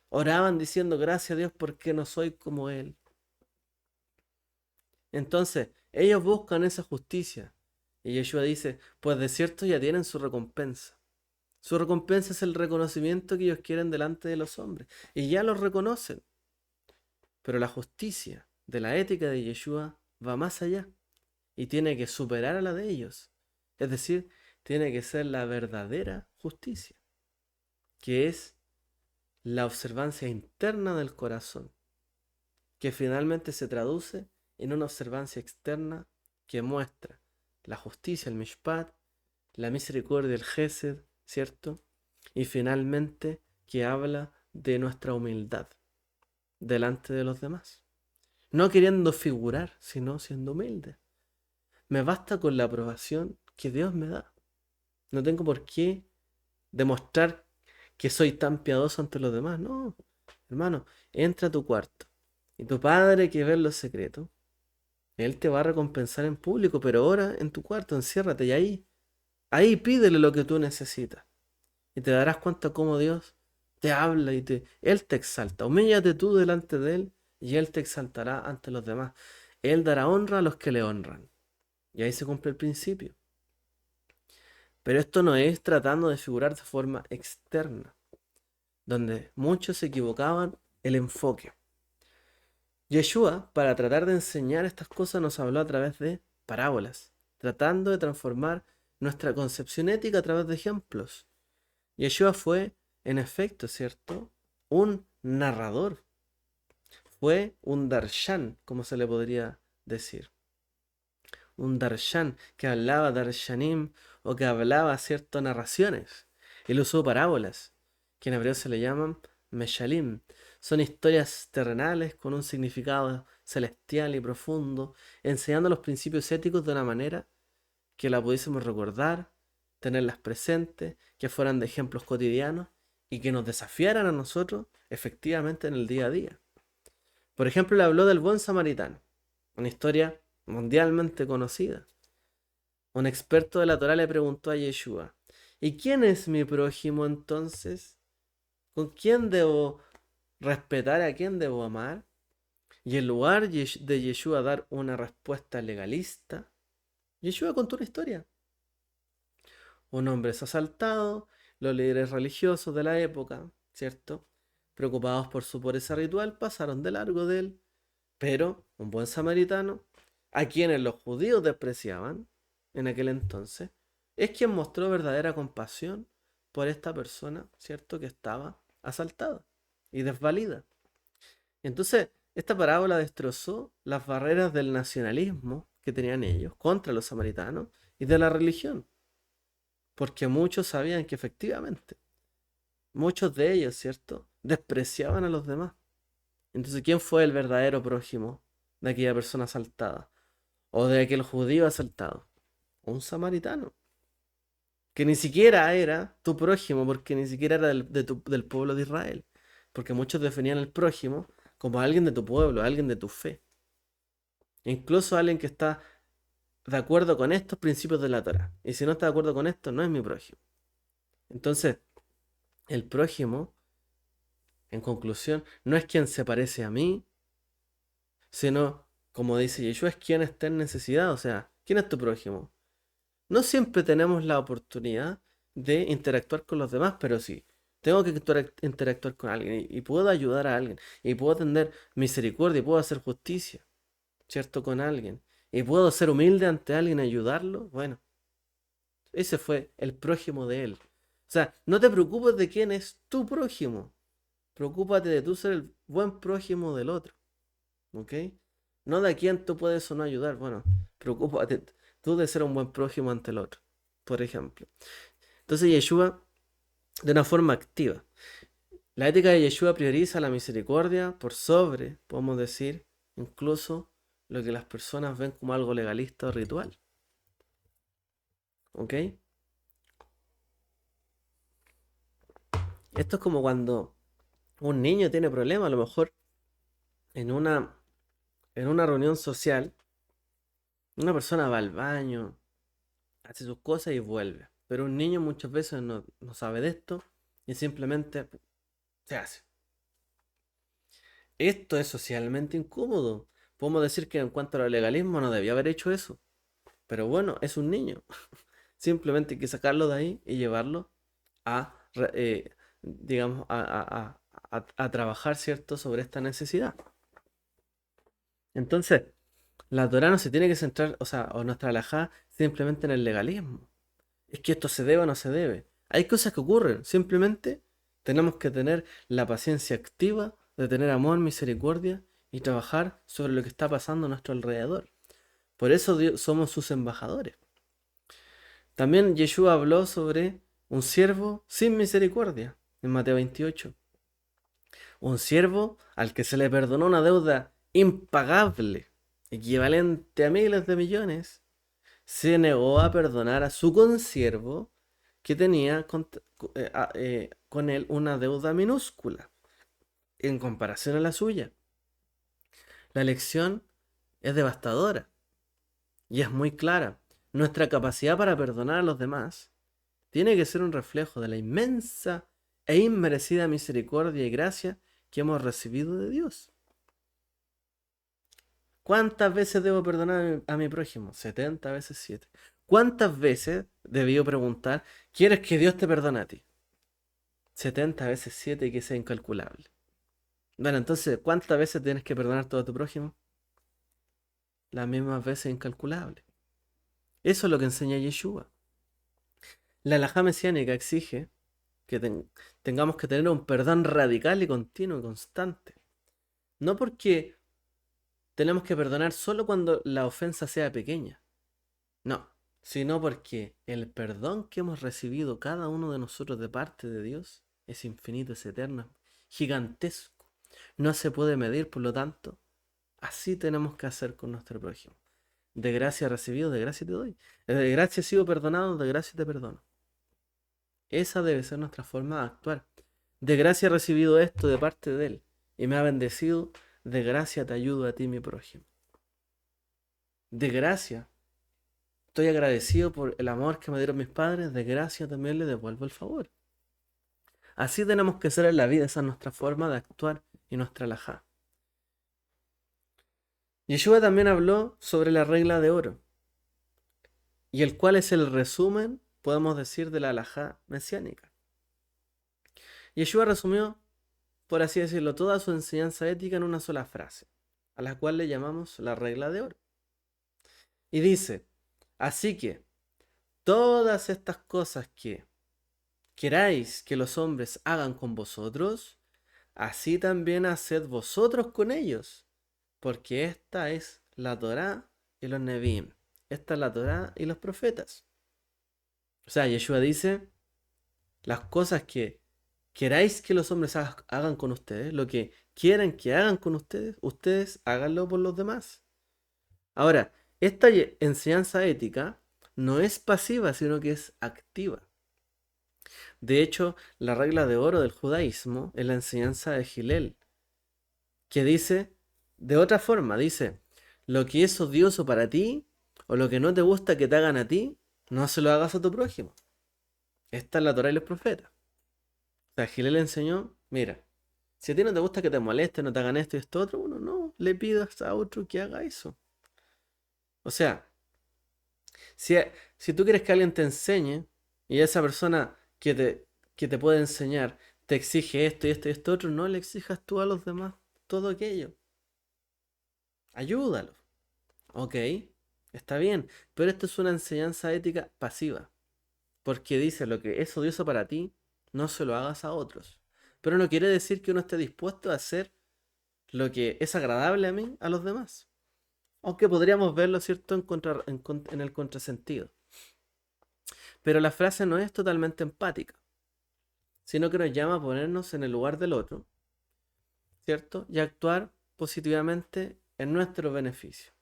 oraban diciendo gracias a Dios porque no soy como Él. Entonces, ellos buscan esa justicia. Y Yeshua dice, pues de cierto ya tienen su recompensa. Su recompensa es el reconocimiento que ellos quieren delante de los hombres. Y ya lo reconocen. Pero la justicia de la ética de Yeshua va más allá. Y tiene que superar a la de ellos. Es decir, tiene que ser la verdadera justicia. Que es la observancia interna del corazón. Que finalmente se traduce en una observancia externa que muestra la justicia, el mishpat, la misericordia, el gesed, ¿cierto? Y finalmente que habla de nuestra humildad delante de los demás. No queriendo figurar, sino siendo humilde. Me basta con la aprobación que Dios me da. No tengo por qué demostrar que soy tan piadoso ante los demás. No, hermano, entra a tu cuarto. Y tu padre que ve en los secretos, él te va a recompensar en público, pero ahora en tu cuarto, enciérrate y ahí pídele lo que tú necesitas. Y te darás cuenta cómo Dios te habla y Él te exalta. Humíllate tú delante de Él y Él te exaltará ante los demás. Él dará honra a los que le honran. Y ahí se cumple el principio. Pero esto no es tratando de figurar de forma externa, donde muchos se equivocaban el enfoque. Yeshua, para tratar de enseñar estas cosas, nos habló a través de parábolas, tratando de transformar nuestra concepción ética a través de ejemplos. Yeshua fue, en efecto, ¿cierto?, un narrador, fue un darshan, como se le podría decir. Un darshan que hablaba darshanim o que hablaba, ¿cierto?, narraciones. Él usó parábolas, que en hebreo se le llaman meshalim. Son historias terrenales con un significado celestial y profundo, enseñando los principios éticos de una manera que la pudiésemos recordar, tenerlas presentes, que fueran de ejemplos cotidianos y que nos desafiaran a nosotros efectivamente en el día a día. Por ejemplo, le habló del buen samaritano, una historia mundialmente conocida. Un experto de la Torá le preguntó a Yeshua, ¿y quién es mi prójimo entonces? ¿Con quién debo respetar? ¿A quién debo amar? Y en lugar de Yeshua dar una respuesta legalista, Yeshua contó una historia. Un hombre es asaltado, los líderes religiosos de la época, ¿cierto?, preocupados por su pureza ritual, pasaron de largo de él. Pero un buen samaritano, a quienes los judíos despreciaban en aquel entonces, es quien mostró verdadera compasión por esta persona, ¿cierto?, que estaba asaltada y desvalida. Entonces, esta parábola destrozó las barreras del nacionalismo que tenían ellos contra los samaritanos y de la religión, porque muchos sabían que efectivamente, muchos de ellos, ¿cierto?, despreciaban a los demás. Entonces, ¿quién fue el verdadero prójimo de aquella persona asaltada? O de aquel judío asaltado. Un samaritano. Que ni siquiera era tu prójimo, porque ni siquiera era del pueblo de Israel. Porque muchos definían el prójimo como alguien de tu pueblo, alguien de tu fe. Incluso alguien que está de acuerdo con estos principios de la Torah. Y si no está de acuerdo con esto, no es mi prójimo. Entonces, el prójimo, en conclusión, no es quien se parece a mí, sino, como dice Yeshua, es quien está en necesidad. O sea, ¿quién es tu prójimo? No siempre tenemos la oportunidad de interactuar con los demás, pero sí, tengo que interactuar con alguien y puedo ayudar a alguien y puedo tener misericordia y puedo hacer justicia, ¿cierto? Con alguien y puedo ser humilde ante alguien y ayudarlo. Bueno, ese fue el prójimo de él. O sea, no te preocupes de quién es tu prójimo, preocúpate de tú ser el buen prójimo del otro. ¿Ok? No de a quién tú puedes o no ayudar. Bueno, preocúpate tú de ser un buen prójimo ante el otro, por ejemplo. Entonces Yeshua, de una forma activa. La ética de Yeshua prioriza la misericordia por sobre, podemos decir, incluso lo que las personas ven como algo legalista o ritual. ¿Ok? Esto es como cuando un niño tiene problemas, a lo mejor en una reunión social, una persona va al baño, hace sus cosas y vuelve. Pero un niño muchas veces no sabe de esto y simplemente se hace. Esto es socialmente incómodo. Podemos decir que en cuanto al legalismo no debía haber hecho eso. Pero bueno, es un niño. Simplemente hay que sacarlo de ahí y llevarlo a, digamos, a trabajar, ¿cierto?, sobre esta necesidad. Entonces, la Torah no se tiene que centrar, o sea, o nuestra halajá simplemente en el legalismo. Es que esto se debe o no se debe. Hay cosas que ocurren, simplemente tenemos que tener la paciencia activa de tener amor, misericordia y trabajar sobre lo que está pasando a nuestro alrededor. Por eso somos sus embajadores. También Yeshua habló sobre un siervo sin misericordia en Mateo 28. Un siervo al que se le perdonó una deuda impagable, equivalente a miles de millones, se negó a perdonar a su consiervo que tenía con él una deuda minúscula en comparación a la suya. La lección es devastadora y es muy clara. Nuestra capacidad para perdonar a los demás tiene que ser un reflejo de la inmensa e inmerecida misericordia y gracia que hemos recibido de Dios. ¿Cuántas veces debo perdonar a mi prójimo? 70 veces 7. ¿Cuántas veces debió preguntar, ¿quieres que Dios te perdone a ti? 70 veces 7 y que sea incalculable. Bueno, entonces, ¿cuántas veces tienes que perdonar todo a tu prójimo? Las mismas veces incalculables. Eso es lo que enseña Yeshua. La halajá mesiánica exige que tengamos que tener un perdón radical y continuo y constante. No porque tenemos que perdonar solo cuando la ofensa sea pequeña. No, sino porque el perdón que hemos recibido cada uno de nosotros de parte de Dios es infinito, es eterno, gigantesco. No se puede medir, por lo tanto, así tenemos que hacer con nuestro prójimo. De gracia recibido, de gracia te doy. De gracia he sido perdonado, de gracia te perdono. Esa debe ser nuestra forma de actuar. De gracia he recibido esto de parte de Él y me ha bendecido, de gracia te ayudo a ti, mi prójimo. De gracia estoy agradecido por el amor que me dieron mis padres, de gracia también le devuelvo el favor. Así tenemos que ser en la vida, esa es nuestra forma de actuar y nuestra halajá. Yeshua también habló sobre la regla de oro, y el cual es el resumen, podemos decir, de la halajá mesiánica. Yeshua resumió, por así decirlo, toda su enseñanza ética en una sola frase, a la cual le llamamos la regla de oro. Y dice, así que todas estas cosas que queráis que los hombres hagan con vosotros, así también haced vosotros con ellos, porque esta es la Torá y los Nevi'im. Esta es la Torá y los profetas. O sea, Yeshua dice, las cosas que queráis que los hombres hagan con ustedes, lo que quieran que hagan con ustedes, ustedes háganlo por los demás. Ahora, esta enseñanza ética no es pasiva, sino que es activa. De hecho, la regla de oro del judaísmo es la enseñanza de Gilel, que dice, de otra forma, dice, lo que es odioso para ti, o lo que no te gusta que te hagan a ti, no se lo hagas a tu prójimo. Esta es la Torá y los profetas. O sea, Gilel enseñó, mira, si a ti no te gusta que te moleste, no te hagan esto y esto otro, bueno, no le pidas a otro que haga eso. O sea, si, si tú quieres que alguien te enseñe, y esa persona que te puede enseñar te exige esto y esto y esto otro, no le exijas tú a los demás todo aquello. Ayúdalo. Ok, está bien, pero esto es una enseñanza ética pasiva, porque dice lo que es odioso para ti, no se lo hagas a otros. Pero no quiere decir que uno esté dispuesto a hacer lo que es agradable a mí, a los demás. Aunque podríamos verlo, ¿cierto?, en el contrasentido. Pero la frase no es totalmente empática, sino que nos llama a ponernos en el lugar del otro, ¿cierto? Y actuar positivamente en nuestro beneficio.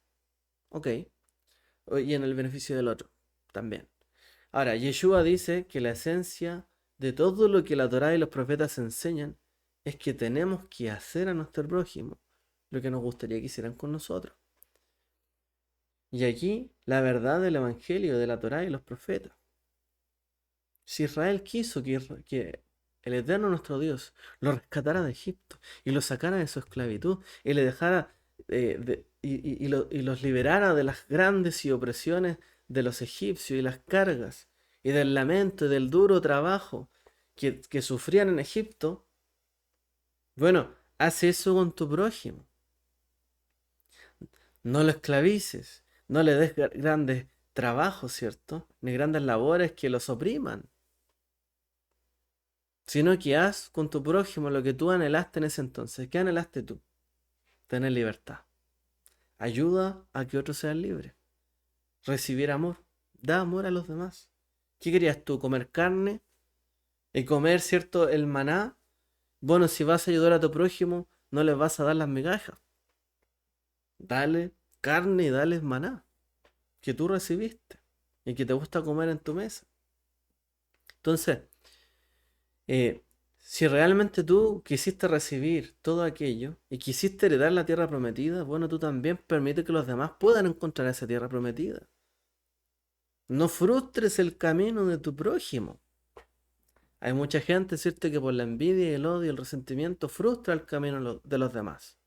Ok, y en el beneficio del otro también. Ahora, Yeshua dice que la esencia de todo lo que la Torá y los profetas enseñan es que tenemos que hacer a nuestro prójimo lo que nos gustaría que hicieran con nosotros. Y aquí la verdad del Evangelio, de la Torá y los profetas. Si Israel quiso que el Eterno nuestro Dios lo rescatara de Egipto y lo sacara de su esclavitud y le dejara y los liberara de las grandes y opresiones de los egipcios y las cargas y del lamento y del duro trabajo que sufrían en Egipto, bueno, haz eso con tu prójimo. No lo esclavices, no le des grandes trabajos, ¿cierto? Ni grandes labores que los opriman, sino que haz con tu prójimo lo que tú anhelaste en ese entonces. ¿Qué anhelaste tú? Tener libertad. Ayuda a que otros sean libres. Recibir amor. Da amor a los demás. ¿Qué querías tú? ¿Comer carne? ¿Y comer, cierto, el maná? Bueno, si vas a ayudar a tu prójimo, no les vas a dar las migajas. Dale carne y dale maná que tú recibiste y que te gusta comer en tu mesa. Entonces, eh, si realmente tú quisiste recibir todo aquello y quisiste heredar la tierra prometida, bueno, tú también permite que los demás puedan encontrar esa tierra prometida. No frustres el camino de tu prójimo. Hay mucha gente, ¿cierto?, que por la envidia, el odio, el resentimiento frustra el camino de los demás.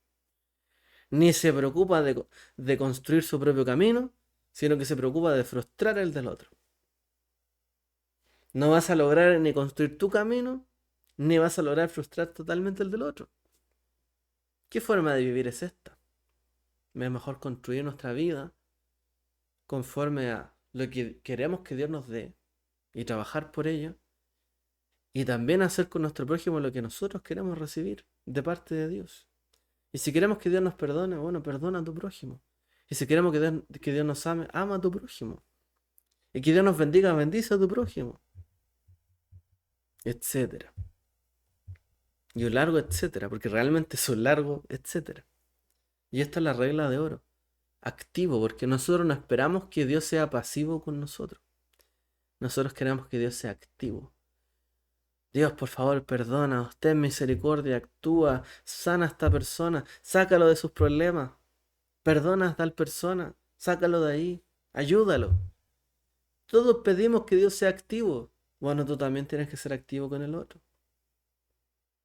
Ni se preocupa de construir su propio camino, sino que se preocupa de frustrar el del otro. No vas a lograr ni construir tu camino, ni vas a lograr frustrar totalmente el del otro. ¿Qué forma de vivir es esta? Es mejor construir nuestra vida conforme a lo que queremos que Dios nos dé y trabajar por ello, y también hacer con nuestro prójimo lo que nosotros queremos recibir de parte de Dios. Y si queremos que Dios nos perdone, bueno, perdona a tu prójimo. Y si queremos que Dios nos ame, ama a tu prójimo. Y que Dios nos bendiga, bendice a tu prójimo. Etcétera. Y un largo etcétera, porque realmente es un largo etcétera. Y esta es la regla de oro. Activo, porque nosotros no esperamos que Dios sea pasivo con nosotros. Nosotros queremos que Dios sea activo. Dios, por favor, perdona, ten misericordia, actúa, sana a esta persona, sácalo de sus problemas, perdona a tal persona, sácalo de ahí, ayúdalo. Todos pedimos que Dios sea activo. Bueno, tú también tienes que ser activo con el otro.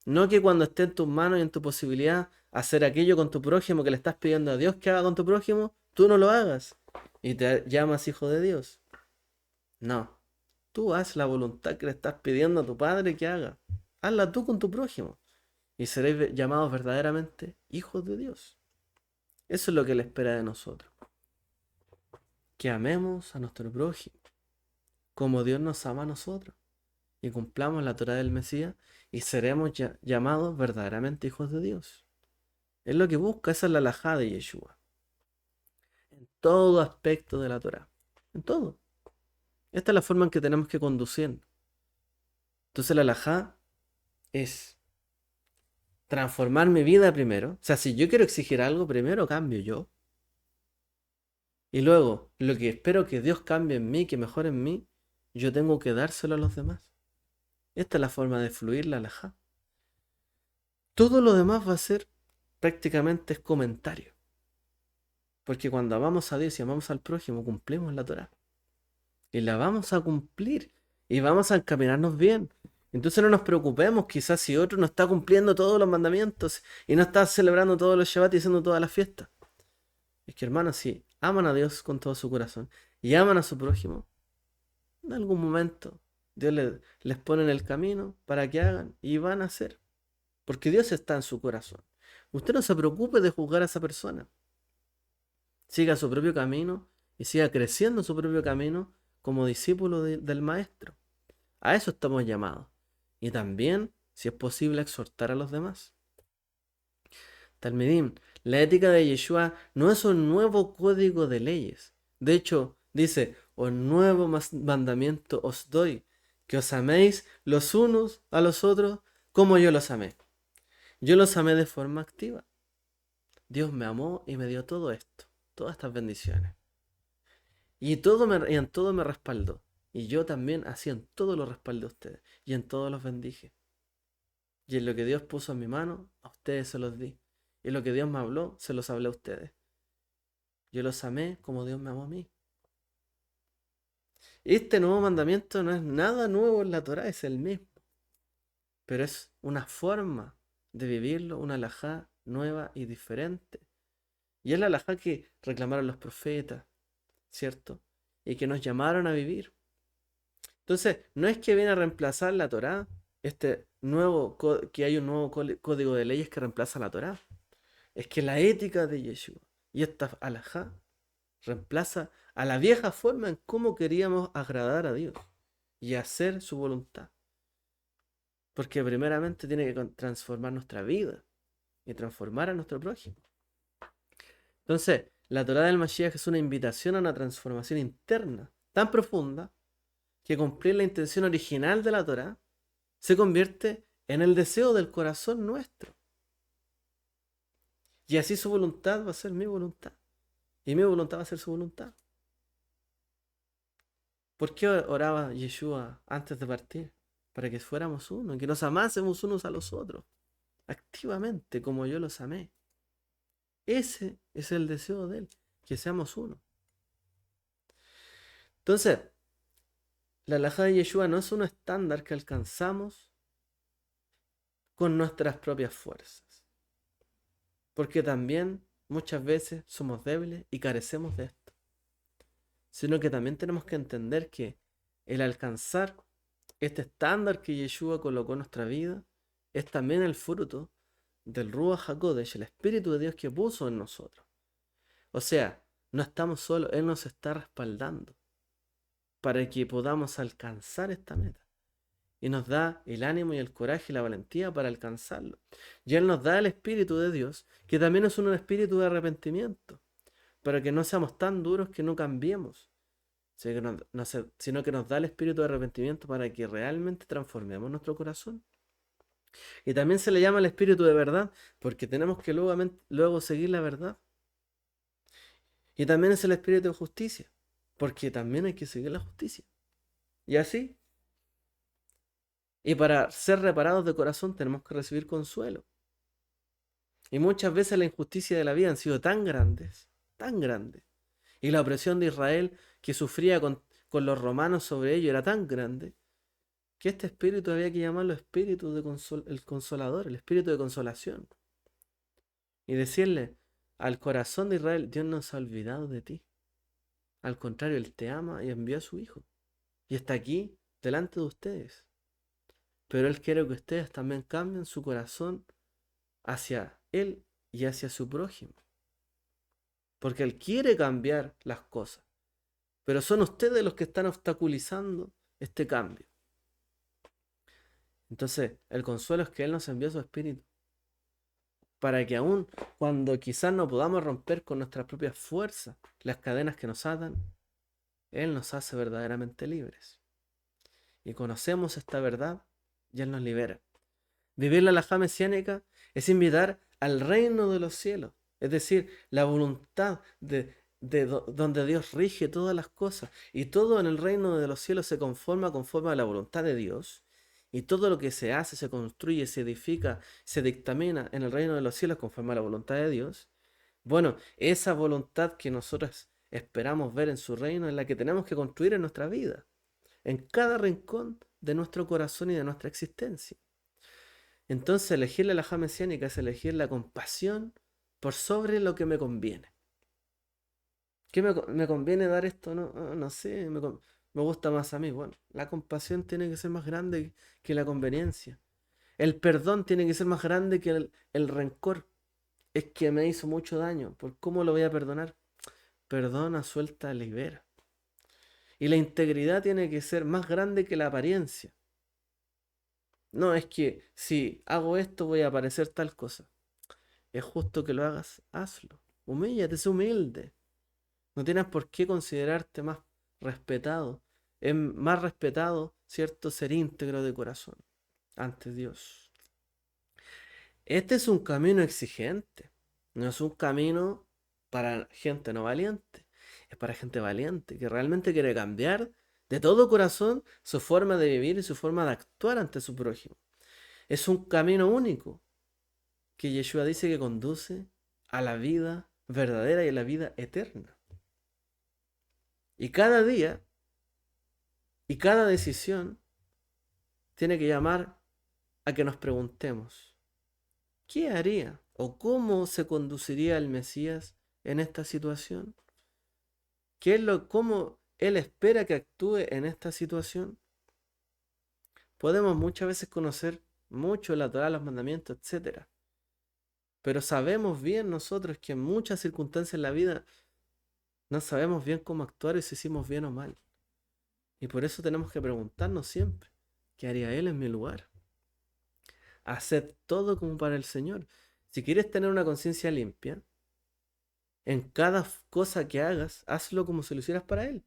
No que cuando esté en tus manos y en tu posibilidad hacer aquello con tu prójimo que le estás pidiendo a Dios que haga con tu prójimo, tú no lo hagas y te llamas hijo de Dios. No, tú haz la voluntad que le estás pidiendo a tu Padre que haga. Hazla tú con tu prójimo y seréis llamados verdaderamente hijos de Dios. Eso es lo que Él espera de nosotros. Que amemos a nuestro prójimo como Dios nos ama a nosotros y cumplamos la Torá del Mesías y seremos llamados verdaderamente hijos de Dios. Es lo que busca, esa es la halajá de Yeshua. En todo aspecto de la Torá. En todo. Esta es la forma en que tenemos que conducir. Entonces la halajá es transformar mi vida primero. O sea, si yo quiero exigir algo, primero cambio yo. Y luego, lo que espero que Dios cambie en mí, que mejore en mí, yo tengo que dárselo a los demás. Esta es la forma de fluir la halajá. Todo lo demás va a ser prácticamente es comentario. Porque cuando amamos a Dios y amamos al prójimo, cumplimos la Torá. Y la vamos a cumplir. Y vamos a encaminarnos bien. Entonces no nos preocupemos quizás si otro no está cumpliendo todos los mandamientos y no está celebrando todos los Shabbat y haciendo todas las fiestas. Es que hermanos, si aman a Dios con todo su corazón y aman a su prójimo, en algún momento Dios les pone en el camino para que hagan y van a hacer. Porque Dios está en su corazón. Usted no se preocupe de juzgar a esa persona. Siga su propio camino y siga creciendo su propio camino como discípulo del Maestro. A eso estamos llamados. Y también, si es posible, exhortar a los demás. Talmidim, la ética de Yeshua no es un nuevo código de leyes. De hecho, dice, un nuevo mandamiento os doy, que os améis los unos a los otros como yo los amé. Yo los amé de forma activa. Dios me amó y me dio todo esto, todas estas bendiciones. Y en todo me respaldó. Y yo también así en todo lo respaldé a ustedes. Y en todo los bendije. Y en lo que Dios puso en mi mano, a ustedes se los di. Y en lo que Dios me habló, se los hablé a ustedes. Yo los amé como Dios me amó a mí. Este nuevo mandamiento no es nada nuevo en la Torá, es el mismo. Pero es una forma de vivirlo, una halajá nueva y diferente. Y es la halajá que reclamaron los profetas, ¿cierto? Y que nos llamaron a vivir. Entonces, no es que viene a reemplazar la Torá, que hay un nuevo código de leyes que reemplaza la Torá. Es que la ética de Yeshua y esta halajá reemplaza a la vieja forma en cómo queríamos agradar a Dios y hacer su voluntad. Porque primeramente tiene que transformar nuestra vida y transformar a nuestro prójimo. Entonces, la Torá del Mashiach es una invitación a una transformación interna tan profunda que cumplir la intención original de la Torá se convierte en el deseo del corazón nuestro. Y así su voluntad va a ser mi voluntad. Y mi voluntad va a ser su voluntad. ¿Por qué oraba Yeshua antes de partir? Para que fuéramos uno, que nos amásemos unos a los otros, activamente, como yo los amé. Ese es el deseo de Él, que seamos uno. Entonces, la halajá de Yeshua no es un estándar que alcanzamos con nuestras propias fuerzas. Porque también muchas veces somos débiles y carecemos de esto. Sino que también tenemos que entender que el alcanzar este estándar que Yeshua colocó en nuestra vida es también el fruto del Ruach HaKodesh, el Espíritu de Dios que puso en nosotros. O sea, no estamos solos, Él nos está respaldando para que podamos alcanzar esta meta. Y nos da el ánimo y el coraje y la valentía para alcanzarlo. Y Él nos da el Espíritu de Dios, que también es un espíritu de arrepentimiento, para que no seamos tan duros que no cambiemos, sino que nos da el espíritu de arrepentimiento para que realmente transformemos nuestro corazón. Y también se le llama el espíritu de verdad, porque tenemos que luego seguir la verdad. Y también es el espíritu de justicia, porque también hay que seguir la justicia. Y así. Y para ser reparados de corazón tenemos que recibir consuelo. Y muchas veces la injusticia de la vida han sido tan grandes. Y la opresión de Israel que sufría con los romanos sobre ello era tan grande, que este espíritu había que llamarlo espíritu de el consolador, el espíritu de consolación. Y decirle al corazón de Israel: Dios no se ha olvidado de ti. Al contrario, Él te ama y envió a su Hijo. Y está aquí, delante de ustedes. Pero Él quiere que ustedes también cambien su corazón hacia Él y hacia su prójimo. Porque Él quiere cambiar las cosas. Pero son ustedes los que están obstaculizando este cambio. Entonces, el consuelo es que Él nos envió su Espíritu. Para que aún cuando quizás no podamos romper con nuestras propias fuerzas las cadenas que nos atan, Él nos hace verdaderamente libres. Y conocemos esta verdad y Él nos libera. Vivir la halajá mesiánica es invitar al reino de los cielos, es decir, la voluntad donde Dios rige todas las cosas, y todo en el reino de los cielos se conforma conforme a la voluntad de Dios, y todo lo que se hace, se construye, se edifica, se dictamina en el reino de los cielos conforme a la voluntad de Dios. Bueno, esa voluntad que nosotros esperamos ver en su reino es la que tenemos que construir en nuestra vida, en cada rincón de nuestro corazón y de nuestra existencia. Entonces, elegir la halajá mesiánica es elegir la compasión por sobre lo que me conviene. ¿Qué me conviene dar esto? No, no sé, me gusta más a mí. Bueno, la compasión tiene que ser más grande que la conveniencia. El perdón tiene que ser más grande que el rencor. Es que me hizo mucho daño. ¿Por cómo lo voy a perdonar? Perdona, suelta, libera. Y la integridad tiene que ser más grande que la apariencia. No, es que si hago esto voy a parecer tal cosa. Es justo que lo hagas, hazlo. Humíllate, sé humilde. No tienes por qué considerarte más respetado. Es más respetado, ¿cierto?, ser íntegro de corazón ante Dios. Este es un camino exigente. No es un camino para gente no valiente. Es para gente valiente que realmente quiere cambiar de todo corazón su forma de vivir y su forma de actuar ante su prójimo. Es un camino único que Yeshua dice que conduce a la vida verdadera y a la vida eterna. Y cada día y cada decisión tiene que llamar a que nos preguntemos: ¿qué haría o cómo se conduciría el Mesías en esta situación? ¿Cómo Él espera que actúe en esta situación? Podemos muchas veces conocer mucho la Torá, los mandamientos, etc. Pero sabemos bien nosotros que en muchas circunstancias en la vida no sabemos bien cómo actuar y si hicimos bien o mal. Y por eso tenemos que preguntarnos siempre: ¿qué haría Él en mi lugar? Haced todo como para el Señor. Si quieres tener una conciencia limpia, en cada cosa que hagas, hazlo como si lo hicieras para Él.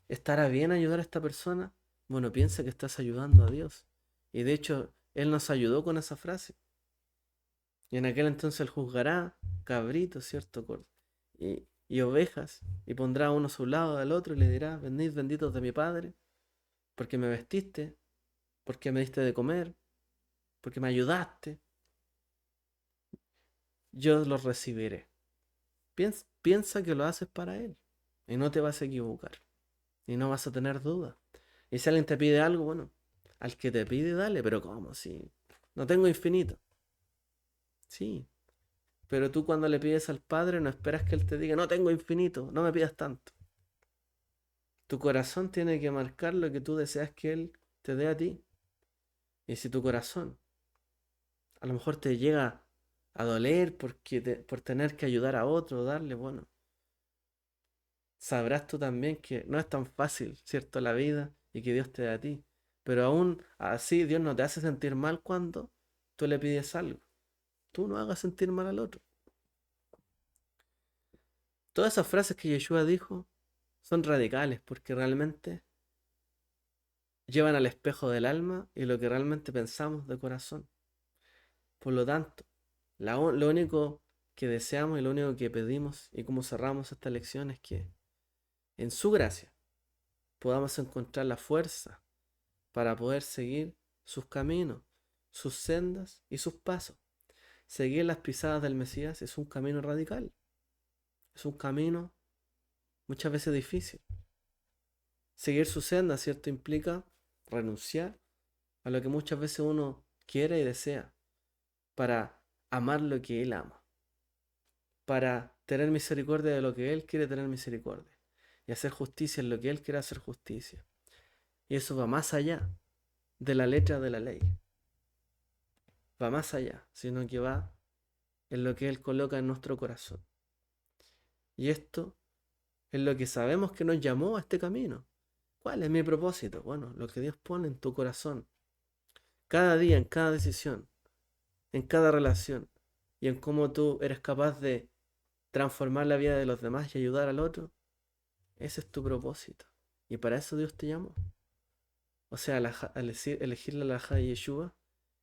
¿Estará bien ayudar a esta persona? Bueno, piensa que estás ayudando a Dios. Y de hecho, Él nos ayudó con esa frase. Y en aquel entonces Él juzgará cabritos, ¿cierto? Y ovejas, y pondrá a uno a su lado al otro y le dirá: venid benditos de mi Padre, porque me vestiste, porque me diste de comer, porque me ayudaste. Yo los recibiré. Piensa que lo haces para Él y no te vas a equivocar y no vas a tener dudas. Y si alguien te pide algo, bueno, al que te pide, dale, pero ¿cómo? Si no tengo infinito. Sí, pero tú cuando le pides al Padre no esperas que Él te diga: no tengo infinito, no me pidas tanto. Tu corazón tiene que marcar lo que tú deseas que Él te dé a ti. Y si tu corazón A lo mejor te llega a doler por tener que ayudar a otro, darle, bueno, sabrás tú también que no es tan fácil, ¿cierto? La vida y que Dios te da a ti. Pero aún así Dios no te hace sentir mal cuando tú le pides algo. Tú no hagas sentir mal al otro. Todas esas frases que Yeshua dijo son radicales porque realmente llevan al espejo del alma y lo que realmente pensamos de corazón. Por lo tanto, lo único que deseamos y lo único que pedimos y como cerramos esta lección es que en su gracia podamos encontrar la fuerza para poder seguir sus caminos, sus sendas y sus pasos. Seguir las pisadas del Mesías es un camino radical, es un camino muchas veces difícil. Seguir su senda, ¿cierto? Implica renunciar a lo que muchas veces uno quiere y desea para amar lo que Él ama, para tener misericordia de lo que Él quiere tener misericordia y hacer justicia en lo que Él quiere hacer justicia. Y eso va más allá de la letra de la ley, va más allá, sino que va en lo que Él coloca en nuestro corazón. Y esto es lo que sabemos que nos llamó a este camino. ¿Cuál es mi propósito? Bueno, lo que Dios pone en tu corazón, cada día, en cada decisión, en cada relación, y en cómo tú eres capaz de transformar la vida de los demás y ayudar al otro. Ese es tu propósito. Y para eso Dios te llamó. O sea, elegir la alajá de Yeshua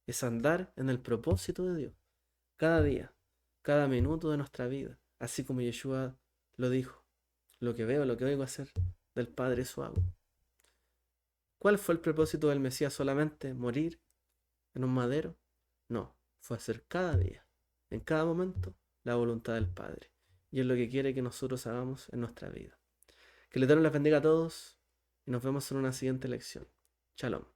es andar en el propósito de Dios. Cada día, cada minuto de nuestra vida. Así como Yeshua lo dijo. Lo que veo, lo que oigo hacer del Padre eso hago. ¿Cuál fue el propósito del Mesías? ¿Solamente morir en un madero? No, fue hacer cada día, en cada momento, la voluntad del Padre. Y es lo que quiere que nosotros hagamos en nuestra vida. Que el Eterno les bendiga a todos y nos vemos en una siguiente lección. Shalom.